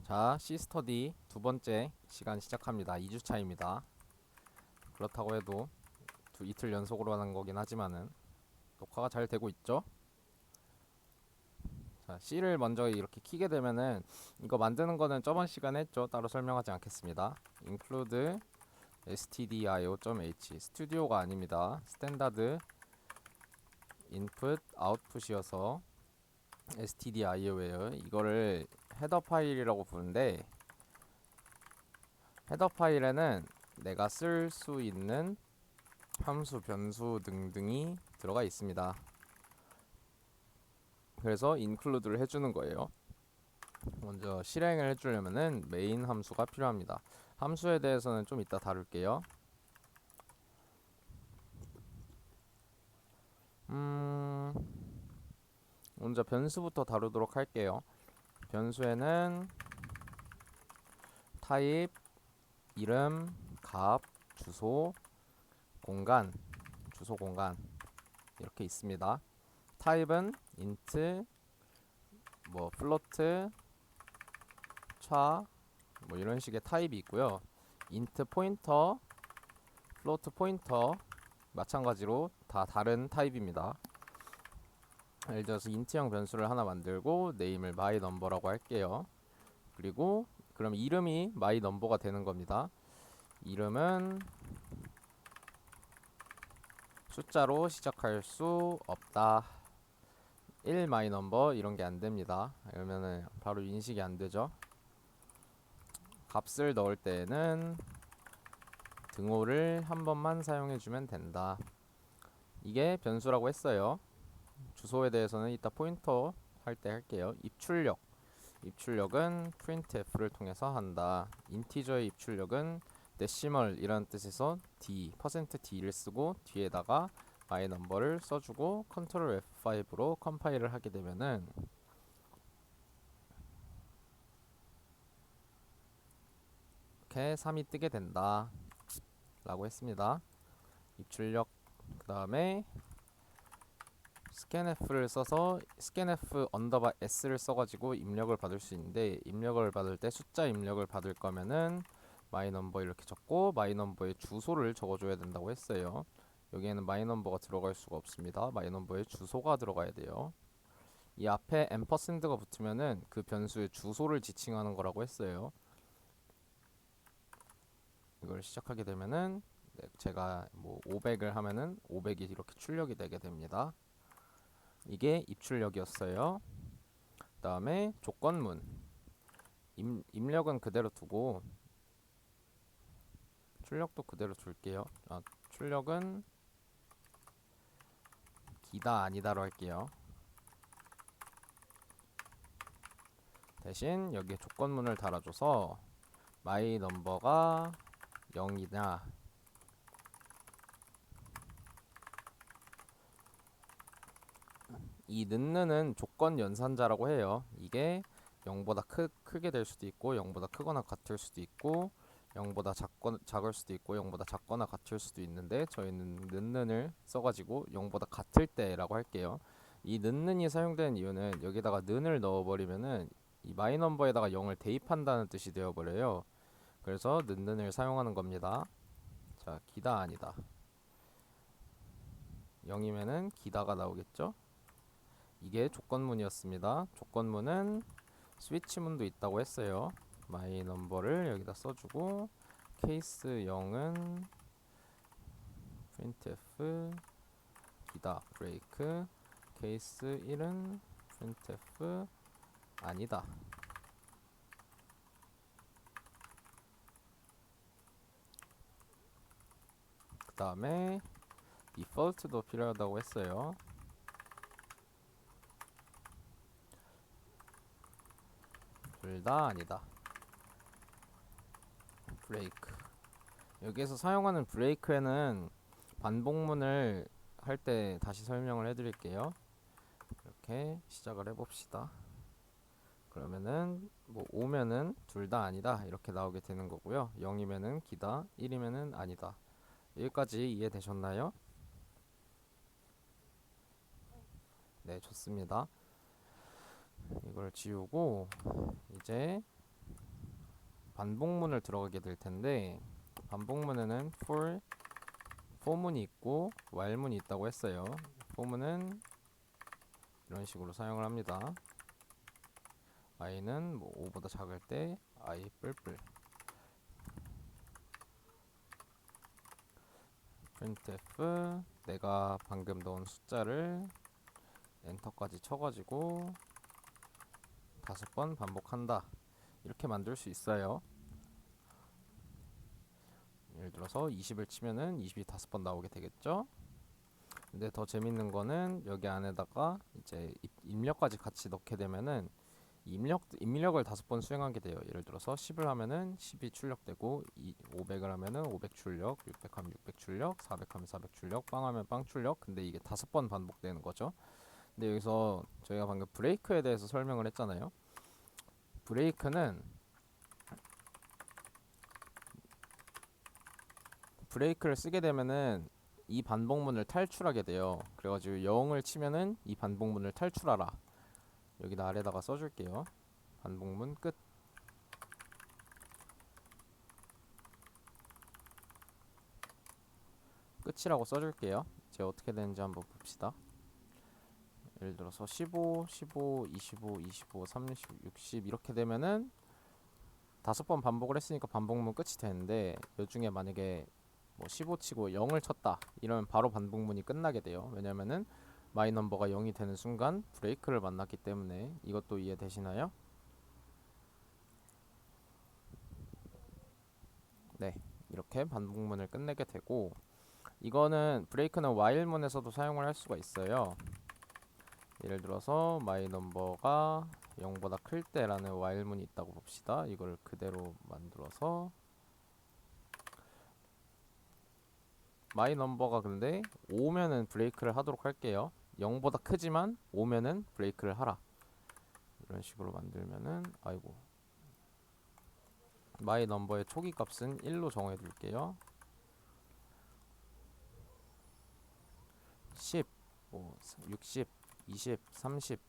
자, C스터디 두 번째 시간 시작합니다. 2주차입니다. 그렇다고 해도 이틀 연속으로 하는 거긴 하지만은 녹화가 잘 되고 있죠? 자, C를 먼저 이렇게 키게 되면은 이거 만드는 거는 저번 시간에 했죠. 따로 설명하지 않겠습니다. include stdio.h 스튜디오가 아닙니다. 스탠다드 인풋 아웃풋이어서 stdio예요. 이거를 헤더 파일이라고 부르는데 헤더 파일에는 내가 쓸 수 있는 함수, 변수 등등이 들어가 있습니다. 그래서 include를 해주는 거예요. 먼저 실행을 해주려면은 메인 함수가 필요합니다. 함수에 대해서는 좀 이따 다룰게요. 먼저 변수부터 다루도록 할게요. 변수에는 타입, 이름, 값, 주소, 공간, 주소 공간 이렇게 있습니다. 타입은 int, 뭐 플로트, 차, 뭐 이런 식의 타입이 있고요. int 포인터, 플로트 포인터 마찬가지로 다 다른 타입입니다. 예를 들어서 int형 변수를 하나 만들고 네임을 myNumber라고 할게요. 그리고 그럼 이름이 myNumber가 되는 겁니다. 이름은 숫자로 시작할 수 없다. 1 myNumber 이런 게 안 됩니다. 그러면은 바로 인식이 안 되죠. 값을 넣을 때에는 등호를 한 번만 사용해 주면 된다. 이게 변수라고 했어요. 주소에 대해서는 이따 포인터 할 때 할게요. 입출력은 printf를 통해서 한다. 인티저의 입출력은 데시멀 이라는 뜻에서 %d를 쓰고 뒤에다가 mynumber를 써주고 컨트롤 F5로 컴파일을 하게 되면은 이렇게 3이 뜨게 된다 라고 했습니다. 입출력 그 다음에 scanf를 써서 scanf 언더바 s를 써가지고 입력을 받을 수 있는데 입력을 받을 때 숫자 입력을 받을 거면은 myNumber 이렇게 적고 myNumber의 주소를 적어줘야 된다고 했어요. 여기에는 myNumber가 들어갈 수가 없습니다. myNumber의 주소가 들어가야 돼요. 이 앞에 앰퍼샌드가 붙으면은 그 변수의 주소를 지칭하는 거라고 했어요. 이걸 시작하게 되면은 제가 뭐 500을 하면은 500이 이렇게 출력이 되게 됩니다. 이게 입출력이었어요. 그 다음에 조건문 입력은 그대로 두고 출력도 그대로 둘게요. 출력은 기다 아니다로 할게요. 대신 여기에 조건문을 달아줘서 myNumber가 0이냐 이 는는 조건 연산자라고 해요. 이게 0보다 크게 될 수도 있고 0보다 크거나 같을 수도 있고 0보다 작을 수도 있고 0보다 작거나 같을 수도 있는데 저희는 는을 써가지고 0보다 같을 때라고 할게요. 이 는이 사용되는 이유는 여기다가 는을 넣어버리면은 이 마이넘버에다가 0을 대입한다는 뜻이 되어버려요. 그래서 는을 사용하는 겁니다. 자, 기다 아니다. 0이면은 기다가 나오겠죠? 이게 조건문이었습니다. 조건문은 스위치문도 있다고 했어요. myNumber를 여기다 써주고 케이스 0은 printf 기다 break 케이스 1은 printf 아니다. 그 다음에 default도 필요하다고 했어요. 둘 다 아니다. break 여기에서 사용하는 break에는 반복문을 할 때 다시 설명을 해드릴게요. 이렇게 시작을 해봅시다. 그러면은 뭐 5면은 둘 다 아니다 이렇게 나오게 되는 거고요. 0이면은 기다, 1이면은 아니다. 여기까지 이해되셨나요? 네, 좋습니다. 이걸 지우고 이제 반복문을 들어가게 될 텐데, 반복문에는 for문이 있고 while문이 있다고 했어요. for문은 이런 식으로 사용을 합니다. i는 뭐 5보다 작을 때 i 뿔뿔 printf 내가 방금 넣은 숫자를 엔터까지 쳐가지고 5번 반복한다, 이렇게 만들 수 있어요. 예를 들어서 20을 치면은 20이 5번 나오게 되겠죠. 근데 더 재밌는 거는 여기 안에다가 이제 입력까지 같이 넣게 되면은 입력을 5번 수행하게 돼요. 예를 들어서 10을 하면은 10이 출력되고, 500을 하면은 500 출력, 600 하면 600 출력, 400 하면 400 출력, 빵 하면 빵 출력. 근데 이게 5번 반복되는 거죠. 근데 여기서 저희가 방금 브레이크에 대해서 설명을 했잖아요. 브레이크를 쓰게 되면은 이 반복문을 탈출하게 돼요. 그래가지고 0을 치면은 이 반복문을 탈출하라. 여기다 아래다가 써줄게요. 반복문 끝. 끝이라고 써줄게요. 이제 어떻게 되는지 한번 봅시다. 예를 들어서 15, 15, 25, 25, 30, 60 이렇게 되면은 5번 반복을 했으니까 반복문 끝이 되는데, 이 중에 만약에 뭐 15 치고 0을 쳤다 이러면 바로 반복문이 끝나게 돼요. 왜냐면은 마이 넘버가 0이 되는 순간 브레이크를 만났기 때문에. 이것도 이해되시나요? 네, 이렇게 반복문을 끝내게 되고, 이거는 브레이크는 while문에서도 사용을 할 수가 있어요. 예를 들어서 마이 넘버가 0보다 클 때라는 while문이 있다고 봅시다. 이걸 그대로 만들어서 마이 넘버가 근데 5면은 브레이크를 하도록 할게요. 0보다 크지만 5면은 브레이크를 하라. 이런 식으로 만들면은, 아이고, 마이 넘버의 초기 값은 1로 정해 둘게요. 10, 뭐 60, 20, 30.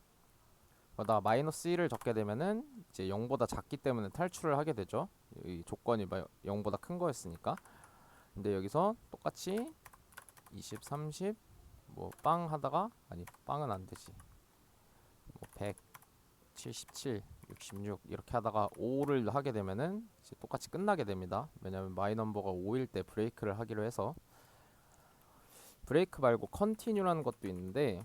나 마이너스 1을 적게 되면은 이제 0보다 작기 때문에 탈출을 하게 되죠. 이 조건이 0보다 큰 거였으니까. 근데 여기서 똑같이 20, 30, 뭐 빵 하다가, 아니 빵은 안 되지. 뭐 100, 77, 66 이렇게 하다가 5를 하게 되면은 이제 똑같이 끝나게 됩니다. 왜냐면 마이 넘버가 5일 때 브레이크를 하기로 해서. 브레이크 말고 컨티뉴라는 것도 있는데,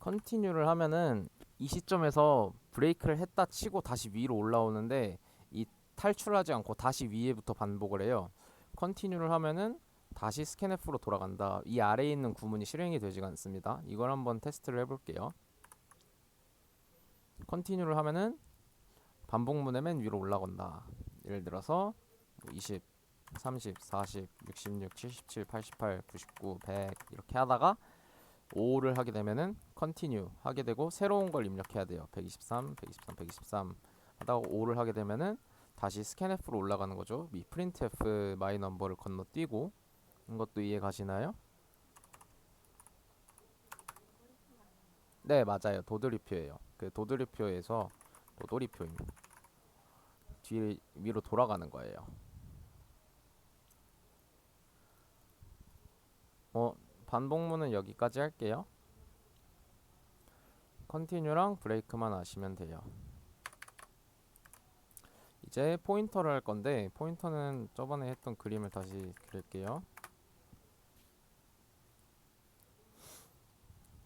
컨티뉴를 하면은 이 시점에서 브레이크를 했다 치고 다시 위로 올라오는데, 이 탈출하지 않고 다시 위에부터 반복을 해요. 컨티뉴를 하면은 다시 스캔F로 돌아간다. 이 아래에 있는 구문이 실행이 되지가 않습니다. 이걸 한번 테스트를 해볼게요. 컨티뉴를 하면은 반복문의 맨 위로 올라간다. 예를 들어서 20, 30, 40, 66, 77, 88, 99, 100 이렇게 하다가 5를 하게 되면은 컨티뉴 하게 되고 새로운 걸 입력해야 돼요. 123, 123, 123 하다가 5를 하게 되면은 다시 scanf로 올라가는 거죠. 이 printf 마이 넘버를 건너뛰고. 이것도 이해 가시나요? 네, 맞아요. 도돌이표예요. 그 도돌이표에서 도돌이표입니다. 뒤 위로 돌아가는 거예요. 반복문은 여기까지 할게요. 컨티뉴랑 브레이크만 아시면 돼요. 이제 포인터를 할 건데, 포인터는 저번에 했던 그림을 다시 그릴게요.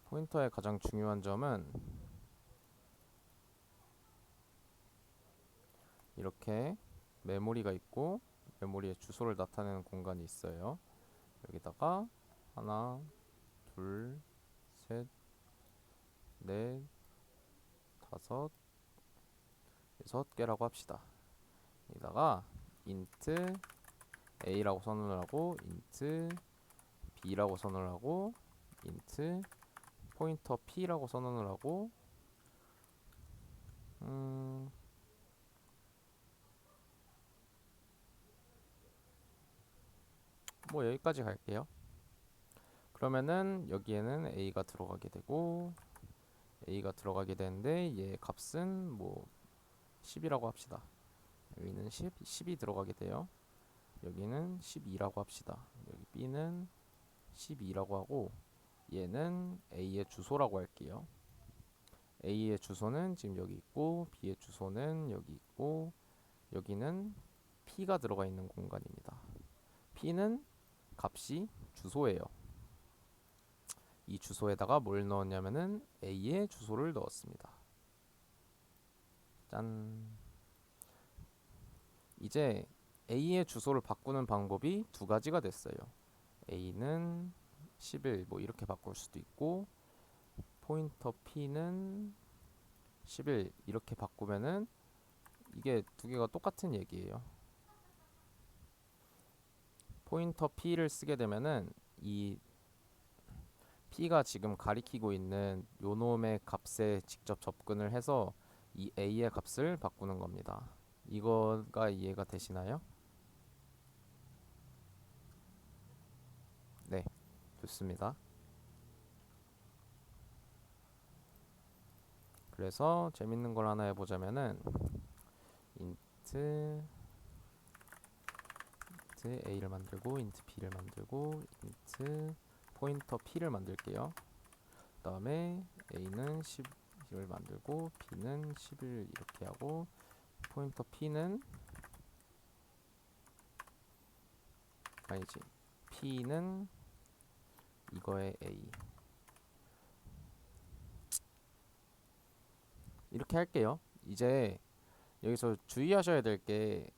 포인터의 가장 중요한 점은 이렇게 메모리가 있고, 메모리의 주소를 나타내는 공간이 있어요. 여기다가 하나, 둘, 셋, 넷, 다섯, 6개라고 합시다. 여기다가 int a라고 선언을 하고, int b라고 선언을 하고, int 포인터 p라고 선언을 하고, 뭐 여기까지 갈게요. 그러면은 여기에는 a가 들어가게 되고 a가 들어가게 되는데 얘 값은 뭐 10이라고 합시다. 여기는 10이 들어가게 돼요. 여기는 12라고 합시다. 여기 b는 12라고 하고 얘는 a의 주소라고 할게요. a의 주소는 지금 여기 있고 b의 주소는 여기 있고 여기는 p가 들어가 있는 공간입니다. p는 값이 주소예요. 이 주소에다가 뭘 넣었냐면은 a의 주소를 넣었습니다. 짠. 이제 a의 주소를 바꾸는 방법이 두 가지가 됐어요. a는 11 뭐 이렇게 바꿀 수도 있고 포인터 p는 11 이렇게 바꾸면은 이게 두 개가 똑같은 얘기예요. 포인터 p를 쓰게 되면은 이 p가 지금 가리키고 있는 요놈의 값에 직접 접근을 해서 이 a의 값을 바꾸는 겁니다. 이거가 이해가 되시나요? 네, 좋습니다. 그래서 재밌는 걸 하나 해보자면은 int a를 만들고 int b를 만들고 int 포인터 p를 만들게요. 그 다음에 a는 10을 만들고 b는 10을 이렇게 하고 포인터 p는 아니지 p는 이거의 a 이렇게 할게요. 이제 여기서 주의하셔야 될 게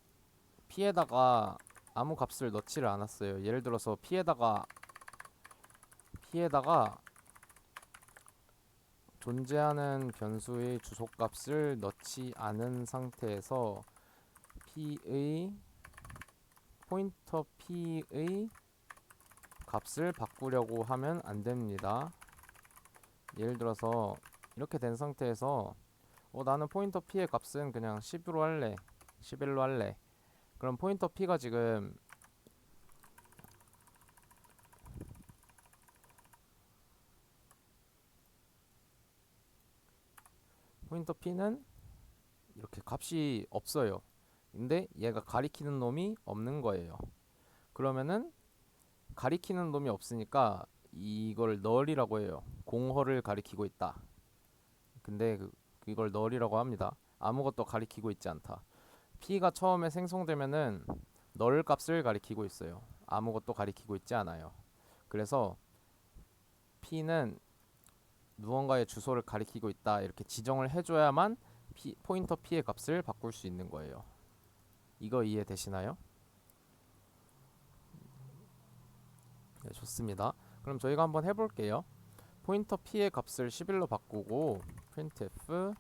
p에다가 아무 값을 넣지를 않았어요. 예를 들어서 p에다가 존재하는 변수의 주소값을 넣지 않은 상태에서 p의 포인터 p의 값을 바꾸려고 하면 안 됩니다. 예를 들어서 이렇게 된 상태에서 나는 포인터 p의 값은 그냥 10으로 할래, 11로 할래. 그럼 포인터 p가 지금 포인터 p는 이렇게 값이 없어요. 근데 얘가 가리키는 놈이 없는 거예요. 그러면은 가리키는 놈이 없으니까 이걸 널이라고 해요. 공허를 가리키고 있다. 근데 이걸 널이라고 합니다. 아무것도 가리키고 있지 않다. p가 처음에 생성되면은 널 값을 가리키고 있어요. 아무것도 가리키고 있지 않아요. 그래서 p는 무언가의 주소를 가리키고 있다 이렇게 지정을 해줘야만 포인터 p의 값을 바꿀 수 있는 거예요. 이거 이해되시나요? 네, 좋습니다. 그럼 저희가 한번 해볼게요. 포인터 p의 값을 11로 바꾸고 printf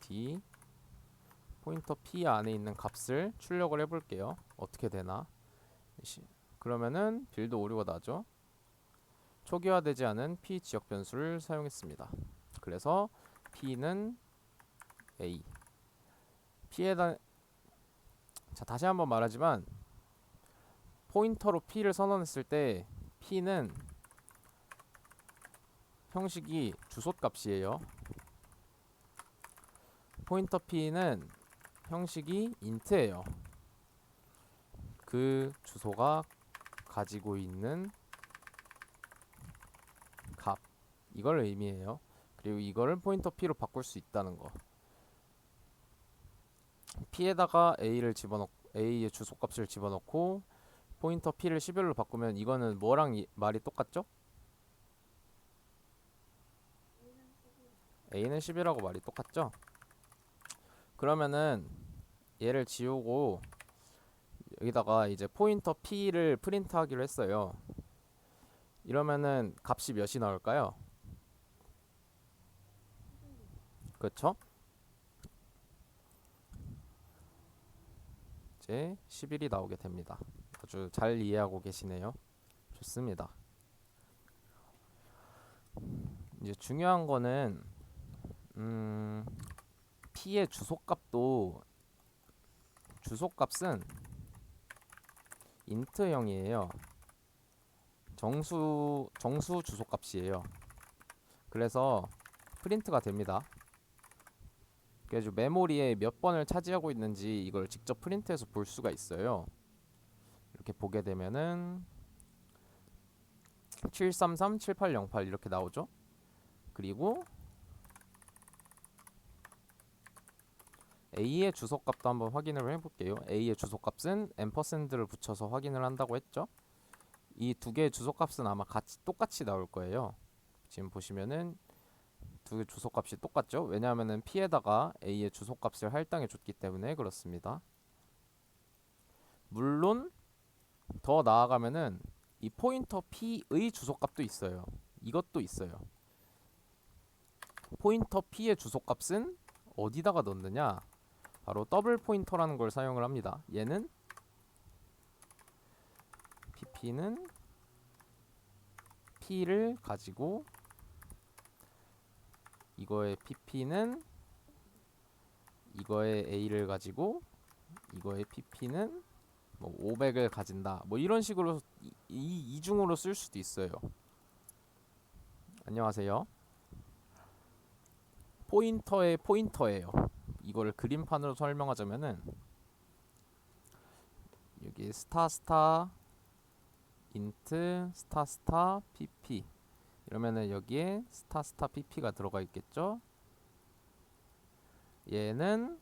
d 포인터 p 안에 있는 값을 출력을 해볼게요. 어떻게 되나? 그러면은 빌드 오류가 나죠. 초기화되지 않은 p 지역 변수를 사용했습니다. 그래서 p는 a p에다 자 다시 한번 말하지만 포인터로 p를 선언했을 때 p는 형식이 주소값이에요. 포인터 p는 형식이 int예요. 그 주소가 가지고 있는 값 이걸 의미해요. 그리고 이거를 포인터 p로 바꿀 수 있다는 거. p에다가 a의 주소값을 집어넣고 포인터 p를 11로 바꾸면 이거는 뭐랑 말이 똑같죠? a는 10이라고 말이 똑같죠? 그러면은 얘를 지우고 여기다가 이제 포인터 p를 프린트하기로 했어요. 이러면은 값이 몇이 나올까요? 그렇죠? 이제 11이 나오게 됩니다. 아주 잘 이해하고 계시네요. 좋습니다. 이제 중요한 거는 p의 주소값은 인트형이에요. 정수 주소값이에요. 그래서 프린트가 됩니다. 그래서 메모리에 몇 번을 차지하고 있는지 이걸 직접 프린트해서 볼 수가 있어요. 이렇게 보게 되면은 7337808 이렇게 나오죠. 그리고 A의 주소값도 한번 확인을 해볼게요. A의 주소값은 앰퍼샌드를 붙여서 확인을 한다고 했죠. 이 두 개의 주소값은 아마 똑같이 나올 거예요. 지금 보시면은 두 개 주소값이 똑같죠. 왜냐하면은 P에다가 A의 주소값을 할당해 줬기 때문에 그렇습니다. 물론 더 나아가면은 이 포인터 P의 주소값도 있어요. 이것도 있어요. 포인터 P의 주소값은 어디다가 넣느냐? 바로 더블 포인터라는 걸 사용을 합니다. 얘는 pp는 p를 가지고 이거의 pp는 이거의 a를 가지고 이거의 pp는 뭐 500을 가진다. 뭐 이런 식으로 이중으로 쓸 수도 있어요. 안녕하세요. 포인터의 포인터예요. 이거를 그림판으로 설명하자면은 여기 스타 인트 스타 pp 이러면은 여기에 스타 pp가 들어가 있겠죠. 얘는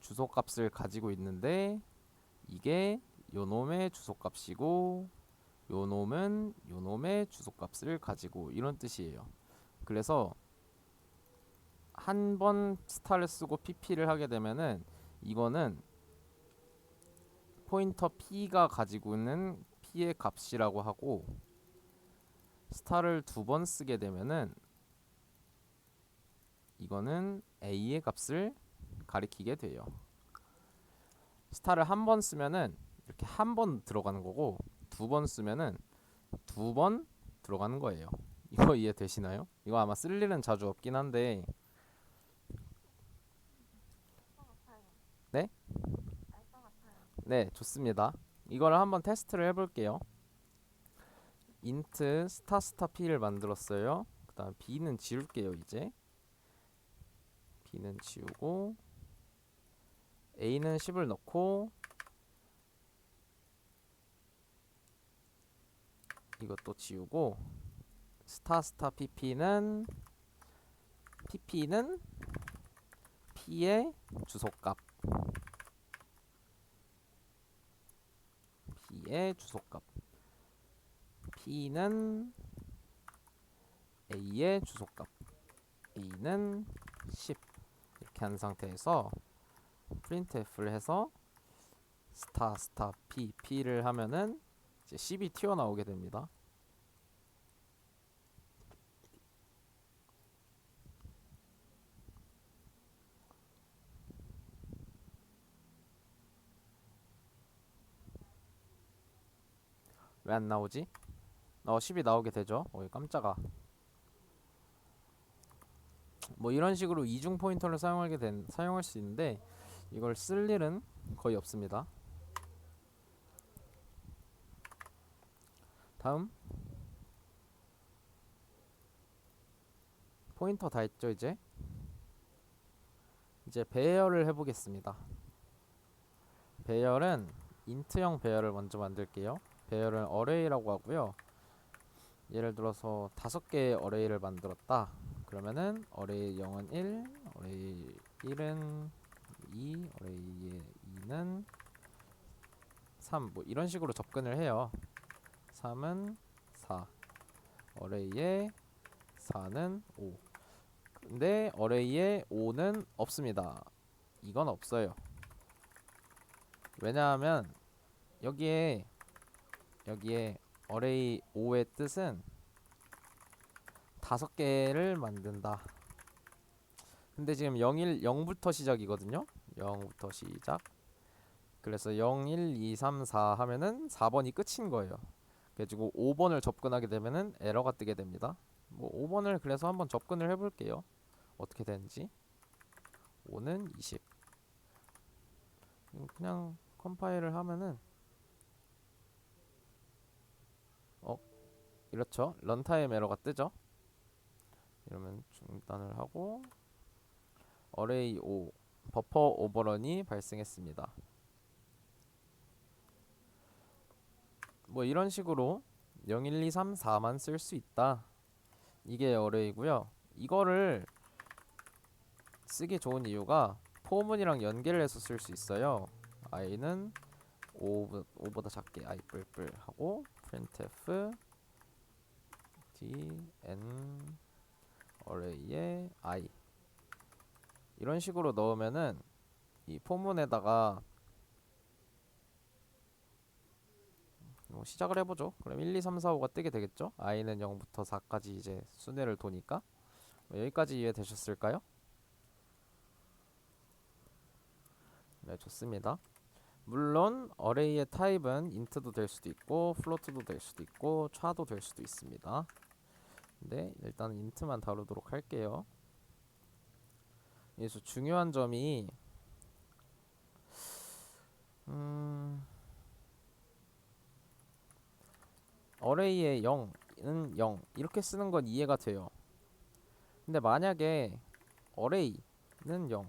주소값을 가지고 있는데 이게 요놈의 주소값이고 요놈은 요놈의 주소값을 가지고 이런 뜻이에요. 그래서 한 번 스타를 쓰고 pp를 하게 되면은 이거는 포인터 p가 가지고 있는 p의 값이라고 하고 스타를 두 번 쓰게 되면은 이거는 a의 값을 가리키게 돼요. 스타를 한 번 쓰면은 이렇게 한 번 들어가는 거고 두 번 쓰면은 두 번 들어가는 거예요. 이거 이해되시나요? 이거 아마 쓸 일은 자주 없긴 한데 네? 네, 좋습니다. 이거를 한번 테스트를 해볼게요. 인트 스타 p를 만들었어요. 그 다음 b는 지울게요. 이제 b는 지우고 a는 10을 넣고 이것도 지우고 스타 pp는 p의 주소값 p의 주소값 p는 a의 주소값 a는 10 이렇게 한 상태에서 printf를 해서 스타 p를 하면은 이제 10이 튀어나오게 됩니다. 왜 안 나오지? 10이 나오게 되죠. 어이 깜짝아. 뭐 이런 식으로 이중 포인터를 사용할 수 있는데 이걸 쓸 일은 거의 없습니다. 다음 포인터 다 했죠. 이제 배열을 해보겠습니다. 배열은 인트형 배열을 먼저 만들게요. 배열은 어레이라고 하고요. 예를 들어서 5개의 어레이를 만들었다. 그러면은 어레이 0은 1, 어레이 1은 2, 어레이 2는 3, 뭐 이런 식으로 접근을 해요. 3은 4, 어레이에 4는 5. 근데 어레이에 5는 없습니다. 이건 없어요. 왜냐하면 여기에 어레이 5의 뜻은 5개를 만든다. 근데 지금 0부터 시작이거든요. 0부터 시작. 그래서 0, 1, 2, 3, 4 하면은 4번이 끝인 거예요. 그래가지고 5번을 접근하게 되면은 에러가 뜨게 됩니다. 뭐 5번을 그래서 한번 접근을 해볼게요. 어떻게 되는지. 5는 20. 그냥 컴파일을 하면은 이렇죠. 런타임 에러가 뜨죠. 이러면 중단을 하고 어레이 5 버퍼 오버런이 발생했습니다. 뭐 이런 식으로 0, 1, 2, 3, 4만 쓸 수 있다. 이게 어레이고요. 이거를 쓰기 좋은 이유가 포문이랑 연계를 해서 쓸 수 있어요. i는 5보다 작게 i 뿔뿔 하고 printf d n array에 i 이런 식으로 넣으면은 이 포문에다가 뭐 시작을 해보죠. 그럼 1, 2, 3, 4, 5가 뜨게 되겠죠. i는 0부터 4까지 이제 순회를 도니까 여기까지 이해되셨을까요? 네, 좋습니다. 물론 어레이의 타입은 int도 될 수도 있고 float도 될 수도 있고 char도 될 수도 있습니다. 근데 일단 int만 다루도록 할게요. 여기서 중요한 점이 어레이의 0은 0 이렇게 쓰는 건 이해가 돼요. 근데 만약에 어레이는 0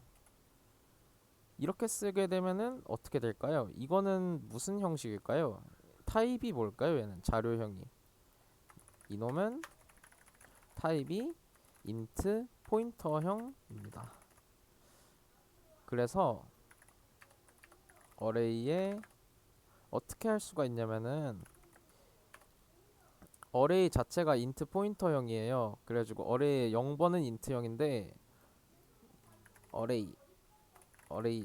이렇게 쓰게 되면은 어떻게 될까요? 이거는 무슨 형식일까요? 타입이 뭘까요? 얘는 자료형이 이놈은 타입이 int 포인터형입니다. 그래서 어레이에 어떻게 할 수가 있냐면은 어레이 자체가 int 포인터형이에요. 그래가지고 어레이의 0번은 int형인데 어레이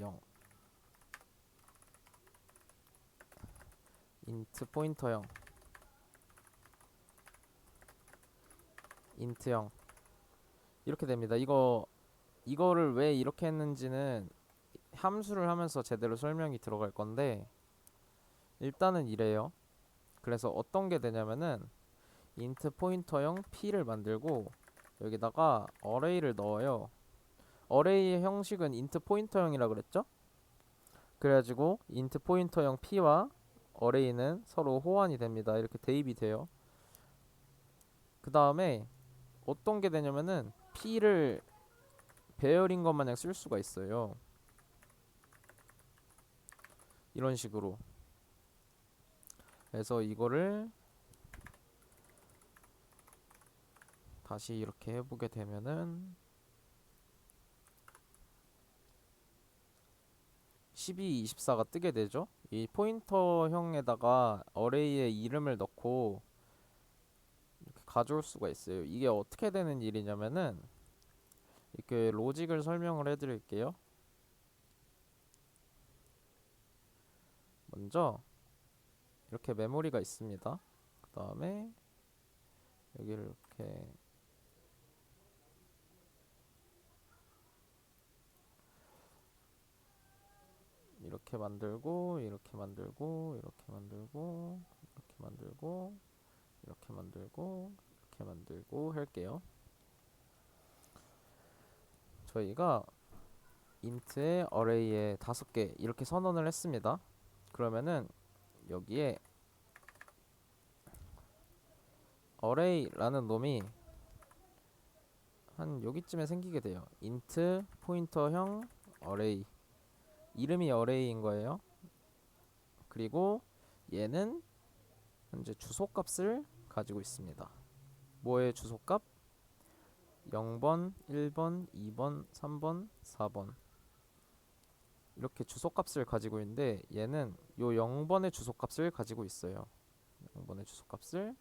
0 int 포인터형 int형 이렇게 됩니다. 이거를 왜 이렇게 했는지는 함수를 하면서 제대로 설명이 들어갈 건데 일단은 이래요. 그래서 어떤 게 되냐면은 int 포인터형 p를 만들고 여기다가 어레이를 넣어요. 어레이의 형식은 int 포인터형이라 그랬죠? 그래가지고 int 포인터형 p와 어레이는 서로 호환이 됩니다. 이렇게 대입이 돼요. 그 다음에 어떤 게 되냐면은 p를 배열인 것 마냥 쓸 수가 있어요. 이런 식으로. 그래서 이거를 다시 이렇게 해보게 되면은 12, 24가 뜨게 되죠. 이 포인터형에다가 어레이의 이름을 넣고 이렇게 가져올 수가 있어요. 이게 어떻게 되는 일이냐면은 이렇게 로직을 설명을 해드릴게요. 먼저 이렇게 메모리가 있습니다. 그 다음에 여기를 이렇게 만들고 이렇게 만들고 이렇게 만들고 이렇게 만들고 이렇게 만들고 이렇게 만들고 할게요. 저희가 int의 array에 5개 이렇게 선언을 했습니다. 그러면은 여기에 array라는 놈이 한 여기쯤에 생기게 돼요. int 포인터형 array 이름이 array인 거예요. 그리고 얘는 현재 주소값을 가지고 있습니다. 뭐의 주소값? 0번, 1번, 2번, 3번, 4번 이렇게 주소값을 가지고 있는데 얘는 요 0번의 주소값을 가지고 있어요. 0번의 주소값을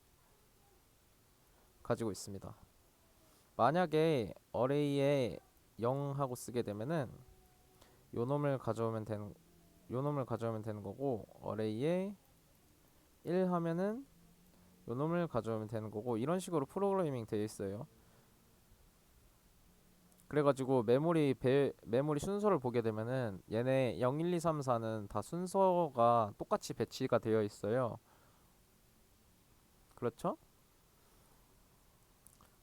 가지고 있습니다. 만약에 어레이에 0 하고 쓰게 되면은 요 놈을 가져오면 되는 거고 어레이에 1 하면은 요 놈을 가져오면 되는 거고 이런 식으로 프로그래밍 되어 있어요. 그래가지고 메모리 순서를 보게 되면은 얘네 0, 1, 2, 3, 4는 다 순서가 똑같이 배치가 되어 있어요. 그렇죠?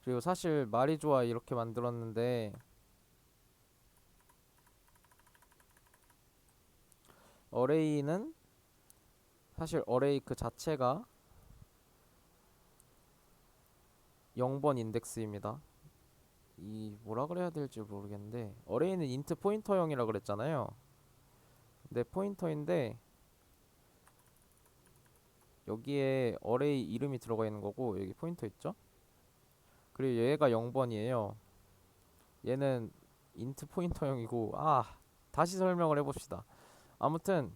그리고 사실 말이 좋아 이렇게 만들었는데 어레이는 사실 어레이 그 자체가 0번 인덱스입니다. 이 뭐라 그래야 될지 모르겠는데 어레이는 인트 포인터형이라 그랬잖아요. 근데 포인터인데 여기에 어레이 이름이 들어가 있는 거고 여기 포인터 있죠? 그리고 얘가 0번이에요. 얘는 인트 포인터형이고 다시 설명을 해봅시다. 아무튼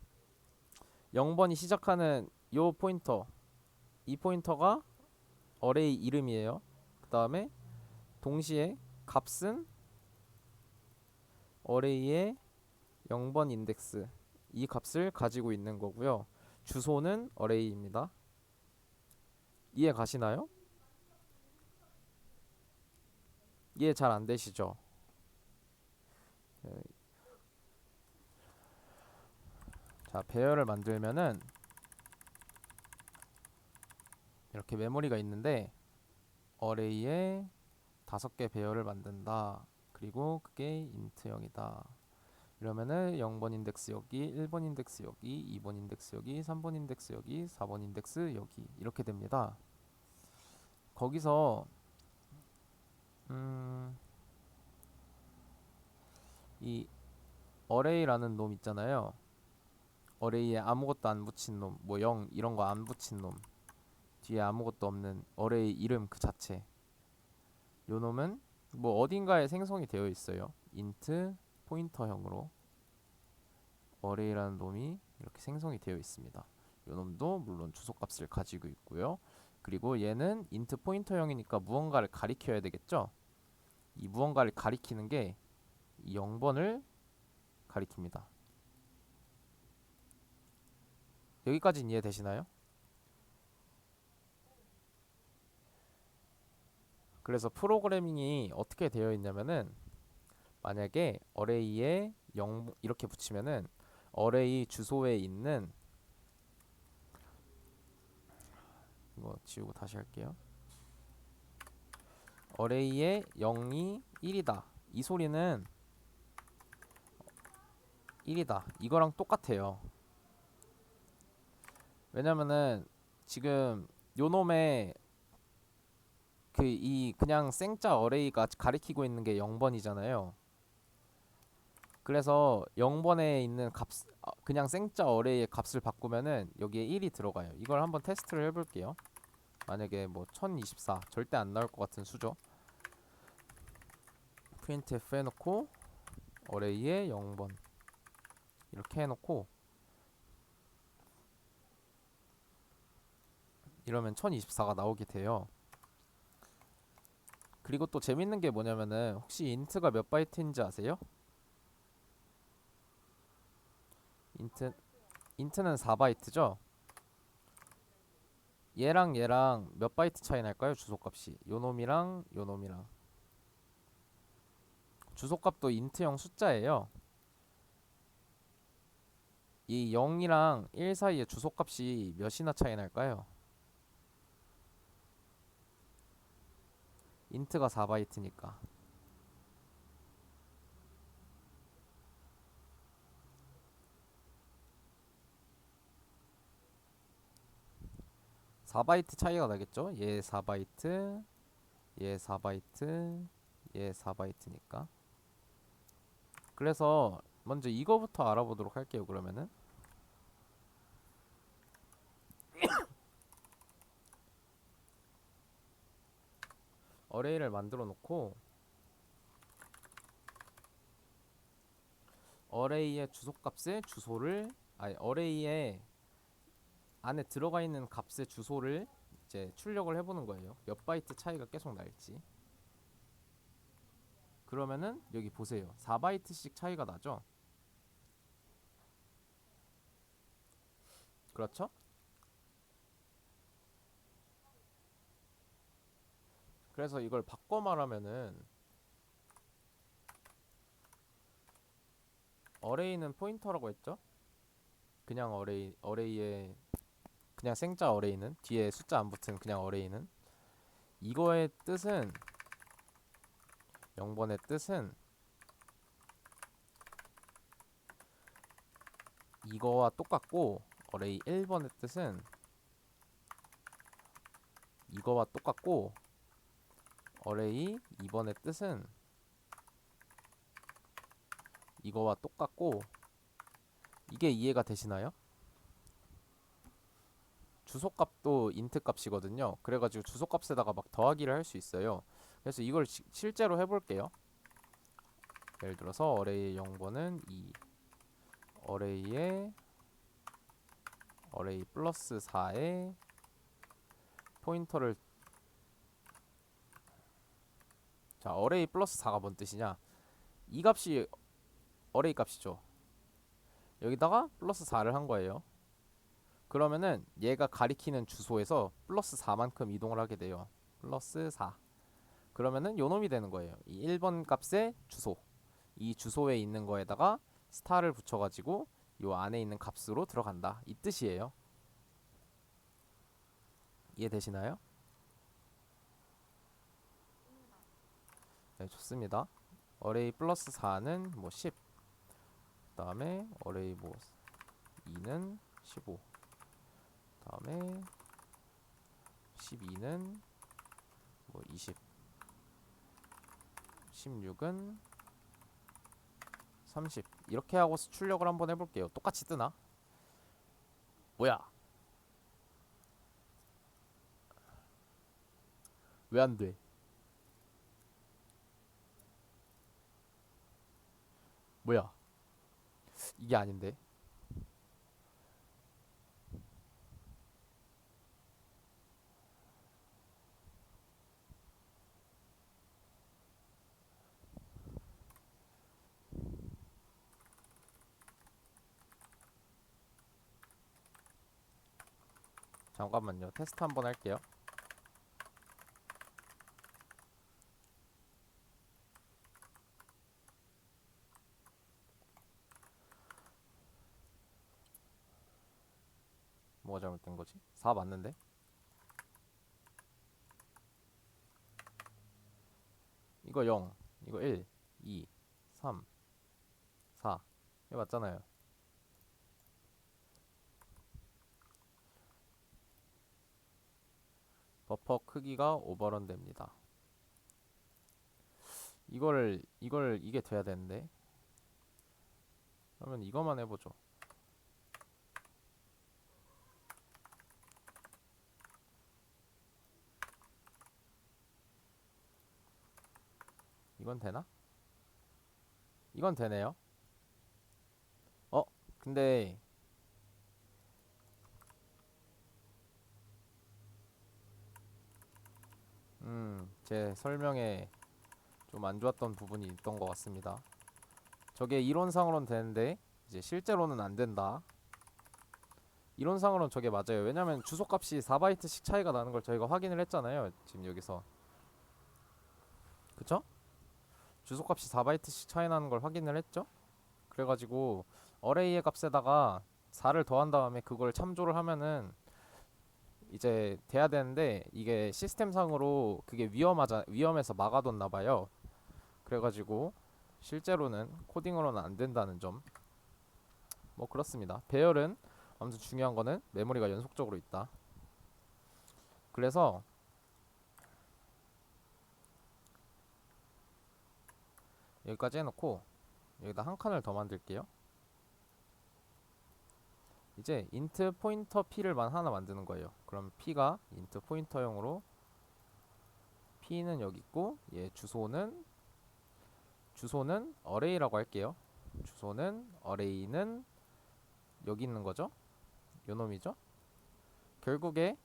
0번이 시작하는 요 포인터 이 포인터가 어레이 이름이에요. 그 다음에 동시에 값은 어레이의 0번 인덱스 이 값을 가지고 있는 거고요. 주소는 어레이입니다. 이해 가시나요? 이해 잘 안 되시죠? 네. 자, 배열을 만들면은 이렇게 메모리가 있는데 어레이에 5개 배열을 만든다. 그리고 그게 인트형이다. 이러면은 0번 인덱스 여기, 1번 인덱스 여기, 2번 인덱스 여기, 3번 인덱스 여기, 4번 인덱스 여기 이렇게 됩니다. 거기서 이 어레이라는 놈 있잖아요. 어레이에 아무것도 안 붙인 놈, 뭐 0 이런 거 안 붙인 놈, 뒤에 아무것도 없는 어레이 이름 그 자체. 요 놈은 뭐 어딘가에 생성이 되어 있어요. 인트 포인터형으로 어레이라는 놈이 이렇게 생성이 되어 있습니다. 요 놈도 물론 주소값을 가지고 있고요. 그리고 얘는 인트 포인터형이니까 무언가를 가리켜야 되겠죠. 이 무언가를 가리키는 게 이 0번을 가리킵니다. 여기까지는 이해되시나요? 그래서 프로그래밍이 어떻게 되어 있냐면은 만약에 어레이에 0 이렇게 붙이면은 어레이 주소에 있는 이거 지우고 다시 할게요. 어레이에 0이 1이다. 이 소리는 1이다. 이거랑 똑같아요. 왜냐면은 지금 요놈의 그냥 생짜 어레이가 가리키고 있는 게 0번이잖아요. 그래서 0번에 있는 그냥 생짜 어레이의 값을 바꾸면은 여기에 1이 들어가요. 이걸 한번 테스트를 해볼게요. 만약에 뭐 1024 절대 안 나올 것 같은 수죠. printf 해놓고 어레이에 0번 이렇게 해놓고 이러면 1024가 나오게 돼요. 그리고 또 재밌는 게 뭐냐면은 혹시 인트가 몇 바이트인지 아세요? 인트는 4바이트죠? 얘랑 몇 바이트 차이 날까요? 주소값이 요놈이랑 요놈이랑 주소값도 인트형 숫자예요. 이 0이랑 1 사이의 주소값이 몇이나 차이 날까요? 인트가 4바이트니까 4바이트 차이가 나겠죠? 얘 4바이트, 얘 4바이트, 얘 4바이트니까. 그래서 먼저 이거부터 알아보도록 할게요. 그러면은 어레이를 만들어 놓고 어레이의 주소값의 주소를 어레이의 안에 들어가 있는 값의 주소를 이제 출력을 해보는 거예요. 몇 바이트 차이가 계속 날지. 그러면은 여기 보세요. 4바이트씩 차이가 나죠? 그렇죠? 그래서 이걸 바꿔 말하면은 어레이는 포인터라고 했죠? 그냥 어레이의 그냥 생짜 어레이는 뒤에 숫자 안 붙은 그냥 어레이는 이거의 뜻은 0번의 뜻은 이거와 똑같고 어레이 1번의 뜻은 이거와 똑같고 어레이 2번의 뜻은 이거와 똑같고 이게 이해가 되시나요? 주소값도 인트 값이거든요. 그래가지고 주소값에다가 막 더하기를 할 수 있어요. 그래서 이걸 실제로 해볼게요. 예를 들어서 어레이 0번은 2, 어레이에 어레이 플러스 4에 포인터를 자 어레이 플러스 4가 뭔 뜻이냐 이 값이 어레이 값이죠. 여기다가 플러스 4를 한 거예요. 그러면은 얘가 가리키는 주소에서 플러스 4만큼 이동을 하게 돼요. 플러스 4. 그러면은 요놈이 되는 거예요. 이 1번 값의 주소. 이 주소에 있는 거에다가 스타를 붙여가지고 요 안에 있는 값으로 들어간다. 이 뜻이에요. 이해되시나요? 네, 좋습니다. 어레이 플러스 4는 뭐 10. 그 다음에 어레이 뭐 2는 15. 그 다음에 12는 뭐 20. 16은 30. 이렇게 하고 수출력을 한번 해볼게요. 똑같이 뜨나? 뭐야? 왜 안 돼? 뭐야? 이게 아닌데. 잠깐만요. 테스트 한번 할게요. 뭐가 잘못된 거지? 4 맞는데? 이거 0, 이거 1, 2, 3, 4. 이거 맞잖아요. 버퍼 크기가 오버런 됩니다. 이게 돼야 되는데. 그러면 이거만 해보죠. 이건 되나? 이건 되네요. 어? 근데 제 설명에 좀 안 좋았던 부분이 있던 것 같습니다. 저게 이론상으로는 되는데 이제 실제로는 안 된다. 이론상으로는 저게 맞아요. 왜냐면 주소값이 4바이트씩 차이가 나는 걸 저희가 확인을 했잖아요. 지금 여기서. 그쵸? 주소값이 4바이트씩 차이 나는 걸 확인을 했죠? 그래가지고 어레이의 값에다가 4를 더한 다음에 그걸 참조를 하면은 이제 돼야 되는데 이게 시스템상으로 그게 위험해서 막아뒀나 봐요. 그래가지고 실제로는 코딩으로는 안 된다는 점. 뭐 그렇습니다. 배열은 아무튼 중요한 거는 메모리가 연속적으로 있다. 그래서 여기까지 해놓고 여기다 한 칸을 더 만들게요. 이제 int 포인터 p를 하나 만드는 거예요. 그럼 p가 int 포인터용으로 p는 여기 있고 얘 주소는 array라고 할게요. 주소는 array는 여기 있는 거죠. 요 놈이죠. 결국에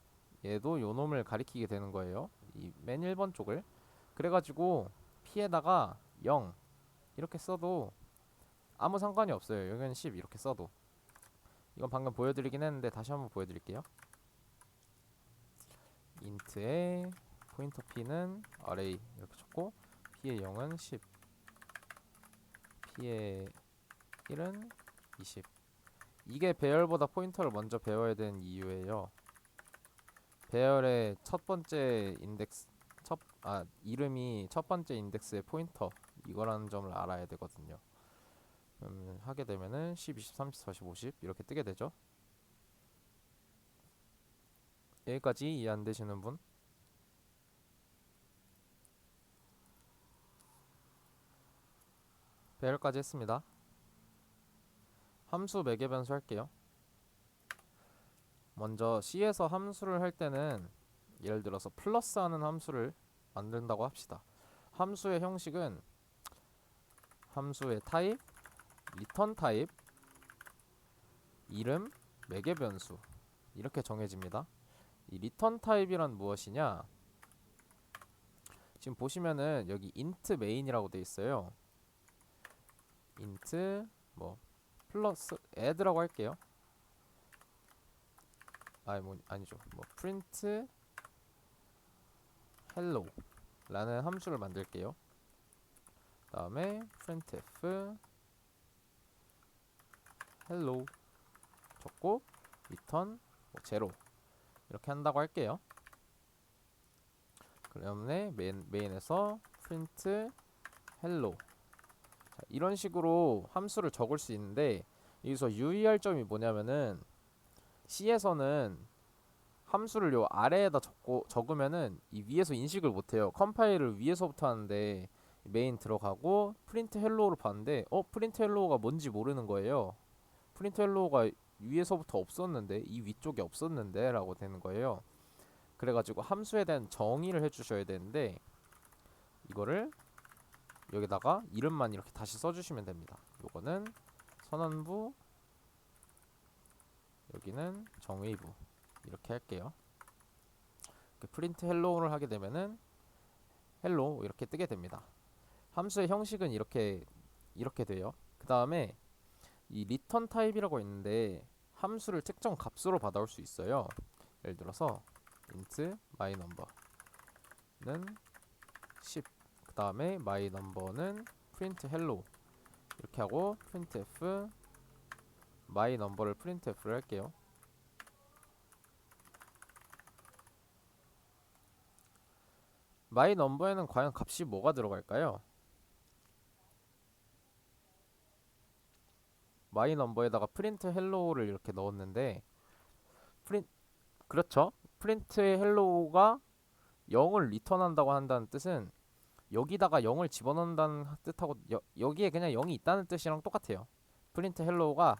얘도 요 놈을 가리키게 되는 거예요. 이 맨 1번 쪽을. 그래가지고 p에다가 0 이렇게 써도 아무 상관이 없어요. 여기는 10 이렇게 써도. 이건 방금 보여드리긴 했는데 다시 한번 보여드릴게요. int의 포인터 p는 array 이렇게 쳤고 p의 0은 10, p의 1은 20. 이게 배열보다 포인터를 먼저 배워야 되는 이유예요. 배열의 첫 번째 인덱스 이름이 첫 번째 인덱스의 포인터 이거라는 점을 알아야 되거든요. 하게 되면은 10, 20, 30, 40, 50 이렇게 뜨게 되죠. 여기까지 이해 안 되시는 분? 배열까지 했습니다. 함수 매개 변수 할게요. 먼저 C에서 함수를 할 때는 예를 들어서 플러스 하는 함수를 만든다고 합시다. 함수의 형식은 함수의 타입, 리턴 타입, 이름, 매개 변수 이렇게 정해집니다. 이 리턴 타입이란 무엇이냐? 지금 보시면은 여기 int main이라고 돼 있어요. int 뭐 플러스 add라고 할게요. 아니죠. 뭐 print hello 라는 함수를 만들게요. 다음에 printf hello 적고 return 뭐 제로 이렇게 한다고 할게요. 그다음에 메인에서 print hello 자, 이런 식으로 함수를 적을 수 있는데 여기서 유의할 점이 뭐냐면은 C에서는 함수를 요 아래에다 적으면은 이 위에서 인식을 못해요. 컴파일을 위에서부터 하는데 메인 들어가고 프린트 헬로우를 봤는데 프린트 헬로우가 뭔지 모르는 거예요. 프린트 헬로우가 위에서부터 없었는데 이 위쪽에 없었는데 라고 되는 거예요. 그래가지고 함수에 대한 정의를 해주셔야 되는데 이거를 여기다가 이름만 이렇게 다시 써주시면 됩니다. 요거는 선언부 여기는 정의부 이렇게 할게요. 프린트 헬로우를 하게 되면은 헬로 이렇게 뜨게 됩니다. 함수의 형식은 이렇게 돼요. 그 다음에 이 리턴 타입이라고 있는데 함수를 특정 값으로 받아올 수 있어요. 예를 들어서 int my number는 10. 그 다음에 my number는 print hello 이렇게 하고 printf my number를 printf를 할게요. my number에는 과연 값이 뭐가 들어갈까요? my number에다가 print hello를 이렇게 넣었는데 그렇죠. 프린트 헬로우가 0을 리턴한다고 한다는 뜻은 여기다가 0을 집어넣는다는 뜻하고 여기에 그냥 0이 있다는 뜻이랑 똑같아요. 프린트 헬로우가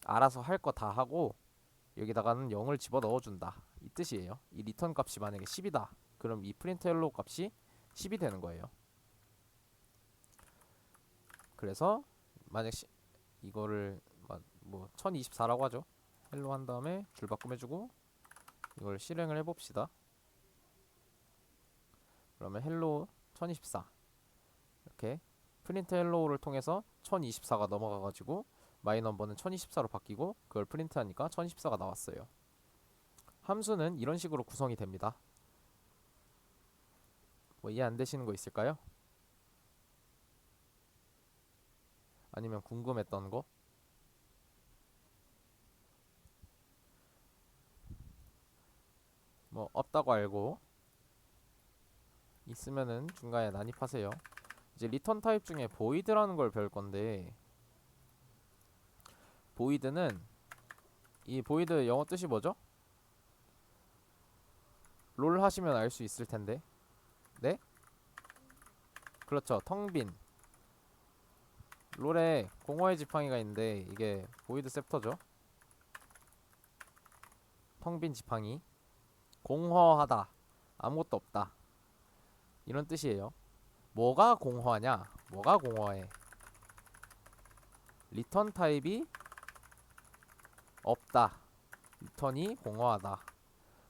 알아서 할 거 다 하고 여기다가는 0을 집어넣어준다 이 뜻이에요. 이 리턴 값이 만약에 10이다 그럼 이 프린트 헬로우 값이 10이 되는 거예요. 그래서 만약 이거를 뭐 1024라고 하죠. 헬로 한 다음에 줄바꿈 해주고 이걸 실행을 해봅시다. 그러면 헬로 1024 이렇게 프린트 헬로우를 통해서 1024가 넘어가가지고 마이 넘버는 1024로 바뀌고 그걸 프린트하니까 1014가 나왔어요. 함수는 이런 식으로 구성이 됩니다. 뭐 이해 안 되시는 거 있을까요? 아니면 궁금했던 거? 뭐 없다고 알고 있으면은 중간에 난입하세요. 이제 리턴 타입 중에 void라는 걸 배울 건데 void는 이 void 영어 뜻이 뭐죠? 롤 하시면 알 수 있을 텐데. 네? 그렇죠. 텅빈. 롤에 공허의 지팡이가 있는데 이게 void 셉터죠. 텅빈 지팡이. 공허하다. 아무것도 없다. 이런 뜻이에요. 뭐가 공허하냐? 뭐가 공허해? 리턴 타입이 없다. 리턴이 공허하다.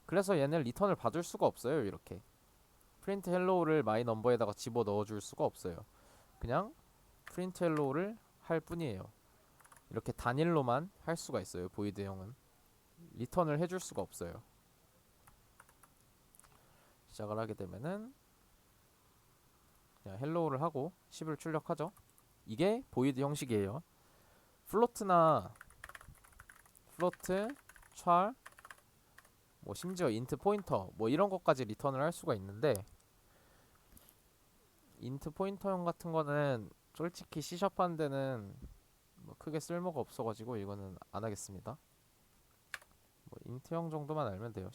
그래서 얘는 리턴을 받을 수가 없어요. 이렇게 프린트 헬로우를 마이 넘버에다가 집어 넣어줄 수가 없어요. 그냥 프린트 헬로우를 할 뿐이에요. 이렇게 단일로만 할 수가 있어요. 보이드형은 리턴을 해줄 수가 없어요. 시작을 하게 되면은 그냥 헬로우를 하고 10을 출력하죠. 이게 보이드 형식이에요. 플로트나 플로트, 찰, 뭐 심지어 인트 포인터 뭐 이런 것까지 리턴을 할 수가 있는데 인트 포인터형 같은 거는 솔직히 C# 하는 데는 크게 쓸모가 없어가지고 이거는 안 하겠습니다. 뭐 인트형 정도만 알면 돼요.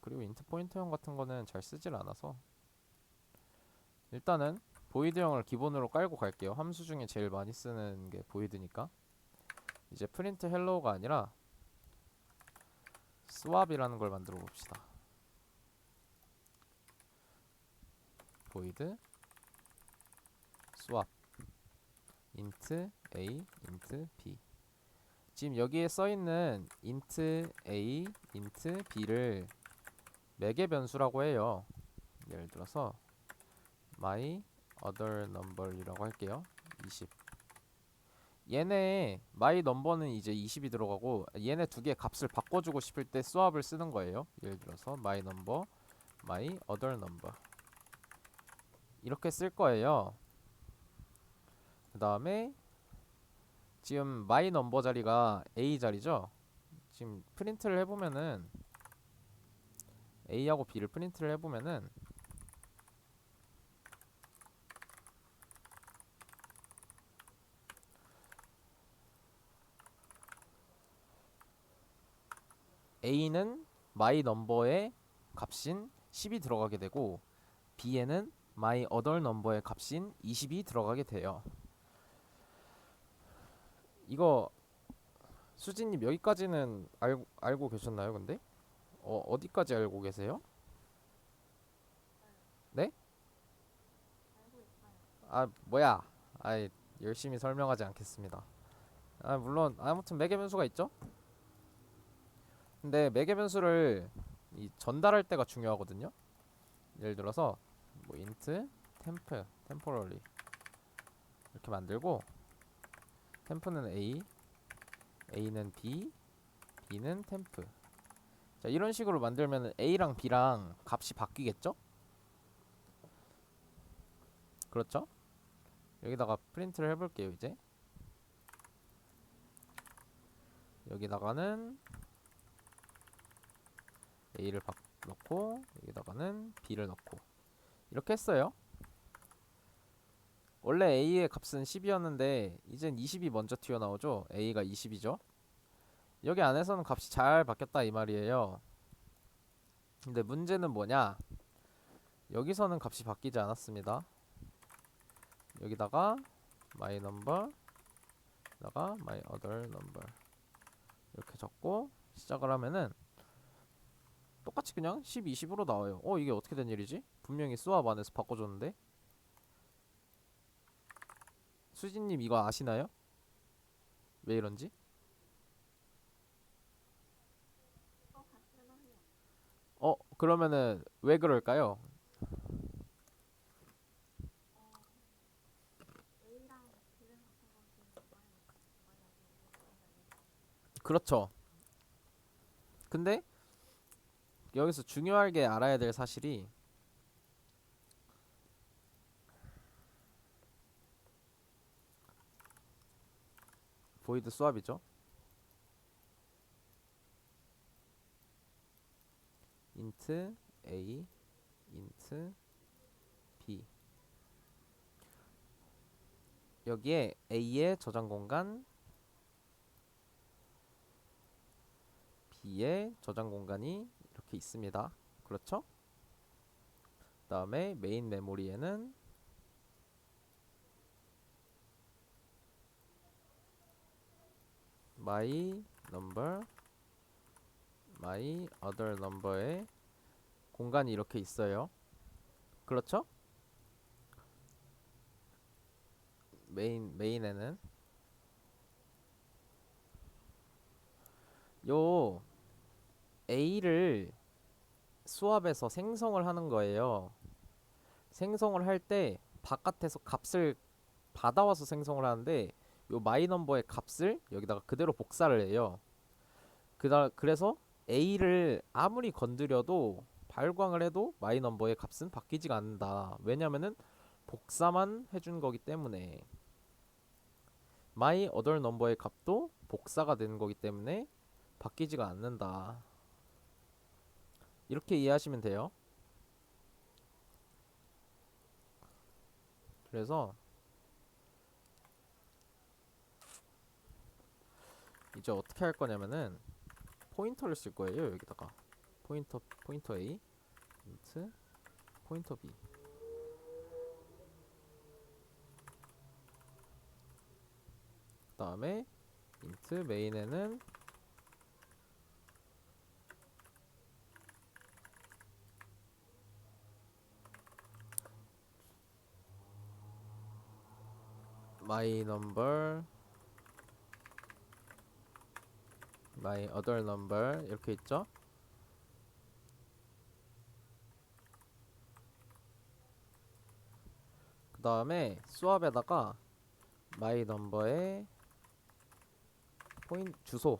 그리고 인트 포인트형 같은 거는 잘 쓰질 않아서 일단은 보이드형을 기본으로 깔고 갈게요. 함수 중에 제일 많이 쓰는 게 보이드니까. 이제 프린트 헬로우가 아니라 swap이라는 걸 만들어 봅시다. void swap int a int b. 지금 여기에 써있는 int a int b를 매개 변수라고 해요. 예를 들어서 my other number이라고 할게요. 20. 얘네 my number는 이제 20이 들어가고 얘네 두 개 값을 바꿔주고 싶을 때 swap을 쓰는 거예요. 예를 들어서 my number, my other number 이렇게 쓸 거예요. 그 다음에 지금 my number 자리가 a 자리죠. 지금 프린트를 해보면은 a하고 b를 프린트를 해보면은 a는 my number의 값인 10이 들어가게 되고 b에는 my other number의 값인 20이 들어가게 돼요. 이거 수진님 여기까지는 알고 계셨나요? 근데 어디까지 알고 계세요? 네? 아 뭐야? 아 열심히 설명하지 않겠습니다. 아 물론 아무튼 매개 변수가 있죠. 근데 매개 변수를 이 전달할 때가 중요하거든요. 예를 들어서 뭐 int temporary 이렇게 만들고 temp는 a, a는 b, b는 temp. 자 이런 식으로 만들면 a랑 b랑 값이 바뀌겠죠? 그렇죠? 여기다가 프린트를 해볼게요. 이제 여기다가는 a를 넣고 여기다가는 b를 넣고 이렇게 했어요. 원래 a의 값은 10이었는데 이젠 20이 먼저 튀어나오죠. a가 20이죠. 여기 안에서는 값이 잘 바뀌었다 이 말이에요. 근데 문제는 뭐냐? 여기서는 값이 바뀌지 않았습니다. 여기다가 my number 다가 my other number 이렇게 적고 시작을 하면은 똑같이 그냥 10, 20으로 나와요. 이게 어떻게 된 일이지? 분명히 수압 안에서 바꿔줬는데. 수진님 이거 아시나요? 왜 이런지? 그러면은 왜 그럴까요? 그렇죠. 근데 여기서 중요하게 알아야 될 사실이 void swap이죠. int a int b 여기에 a의 저장 공간 b의 저장 공간이 이렇게 있습니다. 그렇죠? 그 다음에 메인 메모리에는 my number, my other number의 공간이 이렇게 있어요. 그렇죠? 메인에는 요 A를 수압에서 생성을 하는 거예요. 생성을 할 때 바깥에서 값을 받아와서 생성을 하는데 요 마이 넘버의 값을 여기다가 그대로 복사를 해요. 그래서 A를 아무리 건드려도 발광을 해도 마이 넘버의 값은 바뀌지가 않는다. 왜냐면은 복사만 해준 거기 때문에 my other number의 값도 복사가 되는 거기 때문에 바뀌지가 않는다. 이렇게 이해하시면 돼요. 그래서 이제 어떻게 할 거냐면은 포인터를 쓸 거예요. 여기다가 포인터 A 인트 포인터 B. 그다음에 인트 메인에는 my number, my other number 이렇게 있죠. 그 다음에 수압에다가 my number의 주소,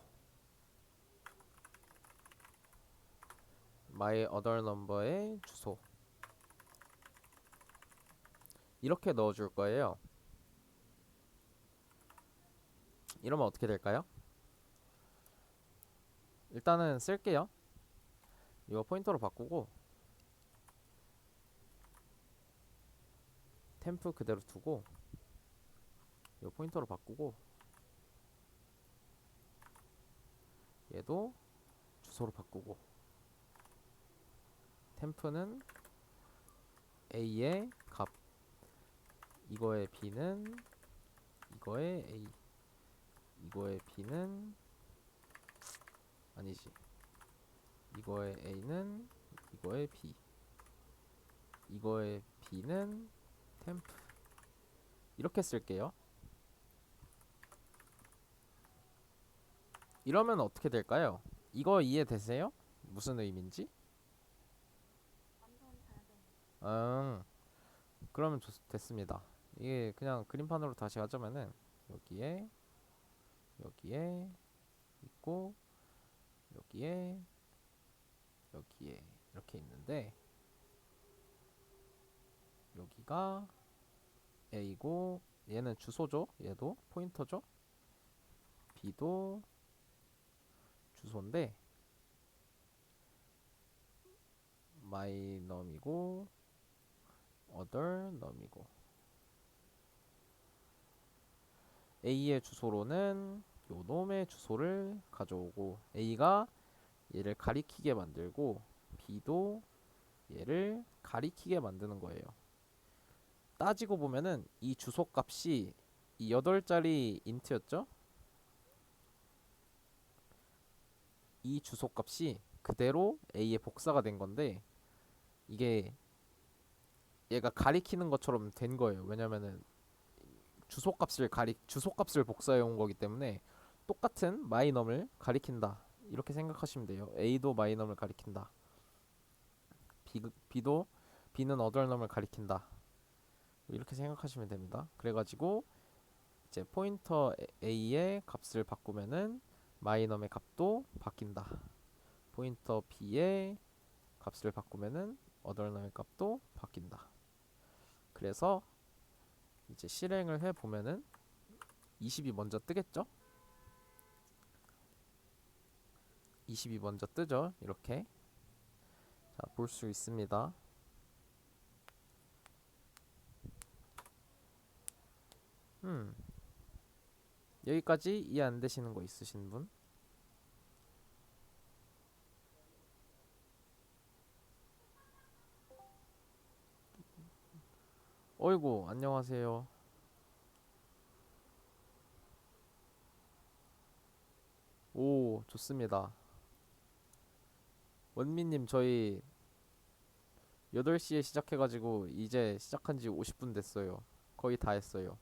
my other number의 주소 이렇게 넣어줄 거예요. 이러면 어떻게 될까요? 일단은 쓸게요. 이거 포인터로 바꾸고 템프 그대로 두고 이거 포인터로 바꾸고 얘도 주소로 바꾸고 템프는 A의 값, 이거의 B는 이거의 A, 이거의 B는 아니지, 이거의 A는 이거의 B, 이거의 B는 템프. 이렇게 쓸게요. 이러면 어떻게 될까요? 이거 이해되세요? 무슨 의미인지? 그러면 됐습니다. 이게 그냥 그림판으로 다시 하자면은 여기에 있고 여기에 이렇게 있는데 여기가 A고 얘는 주소죠. 얘도 포인터죠. B도 주소인데 my num이고 other num이고 A의 주소로는 요 놈의 주소를 가져오고 A가 얘를 가리키게 만들고 B도 얘를 가리키게 만드는 거예요. 따지고 보면은 이 주소 값이 이 8자리 인트였죠? 이 주소 값이 그대로 A의 복사가 된 건데 이게 얘가 가리키는 것처럼 된 거예요. 왜냐면은 주소값을 복사해 온 거기 때문에 똑같은 마이넘을 가리킨다. 이렇게 생각하시면 돼요. A도 마이넘을 가리킨다. B는 other 을 가리킨다. 이렇게 생각하시면 됩니다. 그래가지고 이제 포인터 A의 값을 바꾸면은 마이넘의 값도 바뀐다. 포인터 B의 값을 바꾸면은 other 의 값도 바뀐다. 그래서 이제 실행을 해 보면은 20이 먼저 뜨겠죠? 20이 먼저 뜨죠? 이렇게 자, 볼 수 있습니다. 여기까지 이해 안 되시는 거 있으신 분? 어이구, 안녕하세요. 오, 좋습니다. 원민님, 저희 8시에 시작해가지고 이제 시작한 지 50분 됐어요. 거의 다 했어요.